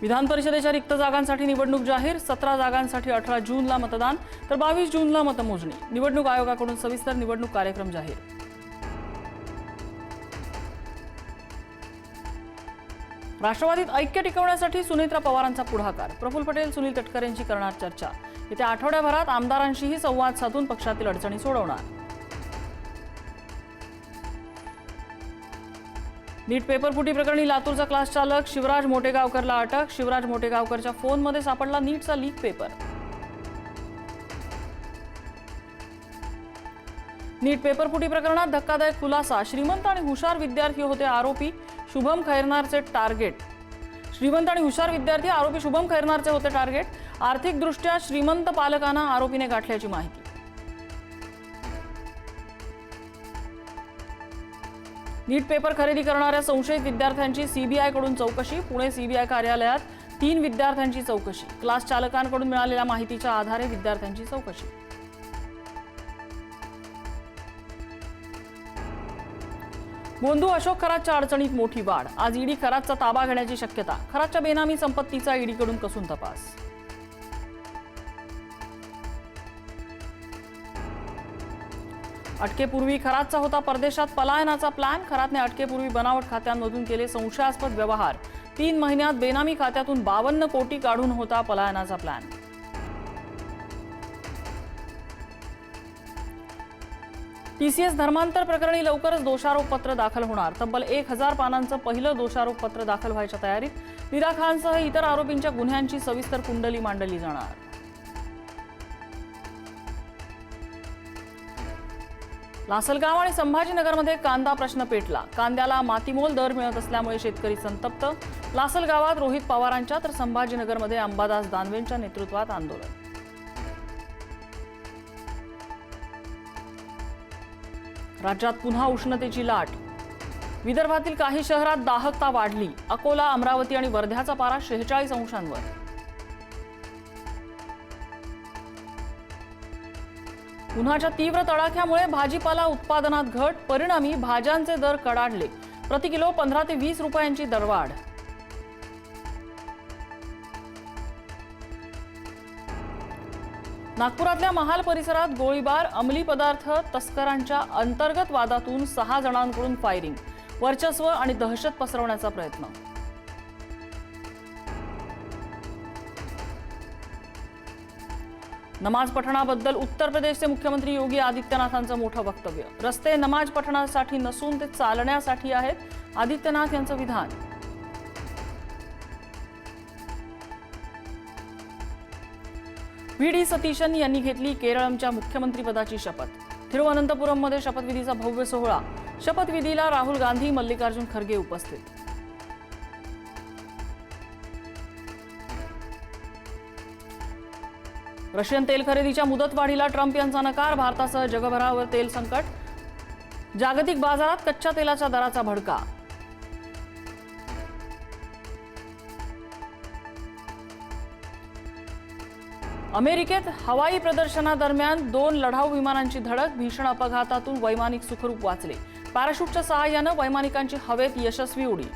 विधान परिषदेच्या रिक्त जागांसाठी निवडणूक जाहीर। 17 जागांसाठी 18 जूनला मतदान तर 22 जूनला मतमोजणी। निवडणूक आयोगाकडून सविस्तर निवडणूक कार्यक्रम जाहीर। राष्ट्रवादीत ऐक्य टिकवण्यासाठी सुनेत्रा पवारांचा पुढाकार। प्रफुल्ल पटेल सुनील तटकरेंची करणार चर्चा। येत्या आठवड्याभरात आमदारांशीही संवाद साधून पक्षातील अडचणी सोडवणार। नीट पेपर फुटी प्रकरणी लातूरचा क्लास चालक शिवराज मोटेगावकरला अटक। शिवराज मोटेगावकरच्या फोनमध्ये सापडला नीटचा लीक पेपर। नीट पेपर फुटी प्रकरणात धक्कादायक खुलासा। श्रीमंत आणि हुशार विद्यार्थी होते आरोपी। शुभम खैरनारचे टार्गेट। श्रीमंत आणि हुशार विद्यार्थी आरोपी शुभम खैरनारचे होते टार्गेट। आर्थिकदृष्ट्या श्रीमंत पालकांना आरोपीने गाठल्याची माहिती। नीट पेपर खरेदी करणाऱ्या संशयित विद्यार्थ्यांची सीबीआयकडून चौकशी। पुणे सीबीआय कार्यालयात 3 विद्यार्थ्यांची चौकशी। क्लास चालकांकडून मिळालेल्या माहितीच्या आधारे विद्यार्थ्यांची चौकशी। मोंदू अशोक खरातच्या अडचणीत मोठी वाढ। आज ईडी खरातचा ताबा घेण्याची शक्यता। खरातच्या बेनामी संपत्तीचा ईडीकडून कसून तपास। अटकेपूर्वी खरातचा होता परदेशात पलायनाचा प्लॅन। खरातने अटकेपूर्वी बनावट खात्यांमधून केले संशयास्पद व्यवहार। 3 महिन्यात बेनामी खात्यातून 52 कोटी काढून होता पलायनाचा प्लॅन। टीसीएस धर्मांतर प्रकरणी लवकरच दोषारोपपत्र दाखल होणार। तब्बल 1000 पानांचं पहिलं दोषारोपपत्र दाखल व्हायच्या तयारीत। नीरा खानसह इतर आरोपींच्या गुन्ह्यांची सविस्तर कुंडली मांडली जाणार। लासलगाव आणि संभाजीनगरमध्ये कांदा प्रश्न पेटला। कांद्याला मातीमोल दर मिळत असल्यामुळे शेतकरी संतप्त। लासलगावात रोहित पवारांच्या तर संभाजीनगरमध्ये अंबादास दानवेंच्या नेतृत्वात आंदोलन। राज्यात पुन्हा उष्णतेची लाट। विदर्भातील काही शहरात दाहकता वाढली। अकोला, अमरावती आणि वर्ध्याचा पारा 46 अंशांवर। उन्हाच्या तीव्र तडाख्यामुळे भाजीपाला उत्पादनात घट। परिणामी भाज्यांचे दर कडाडले। प्रति किलो 15 ते 20 रुपयांची दरवाढ। नागपुरातल्या महाल परिसरात गोळीबार। अंमली पदार्थ तस्करांच्या अंतर्गत वादातून 6 जणांकडून फायरिंग। वर्चस्व आणि दहशत पसरवण्याचा प्रयत्न। नमाज पठणाबद्दल उत्तर प्रदेशचे मुख्यमंत्री योगी आदित्यनाथांचं मोठं वक्तव्य। रस्ते नमाज पठणासाठी नसून ते चालण्यासाठी आहेत, आदित्यनाथ यांचं विधान। व्ही डी सतीशन यांनी घेतली केरळच्या मुख्यमंत्रीपदाची शपथ। तिरुवनंतपुरममध्ये शपथविधीचा भव्य सोहळा। शपथविधीला राहुल गांधी, मल्लिकार्जुन खरगे उपस्थित। रशियन तेल खरेदीच्या मुदतवाढीला ट्रम्प यांचा नकार। भारतासह जगभरावर तेल संकट। जागतिक बाजारात कच्च्या तेलाच्या दराचा भडका। अमेरिकेत हवाई प्रदर्शनादरम्यान 2 लढाऊ विमानांची धडक। भीषण अपघातातून वैमानिक सुखरूप वाचले। पॅराशूटच्या सहाय्यानं वैमानिकांची हवेत यशस्वी उडी।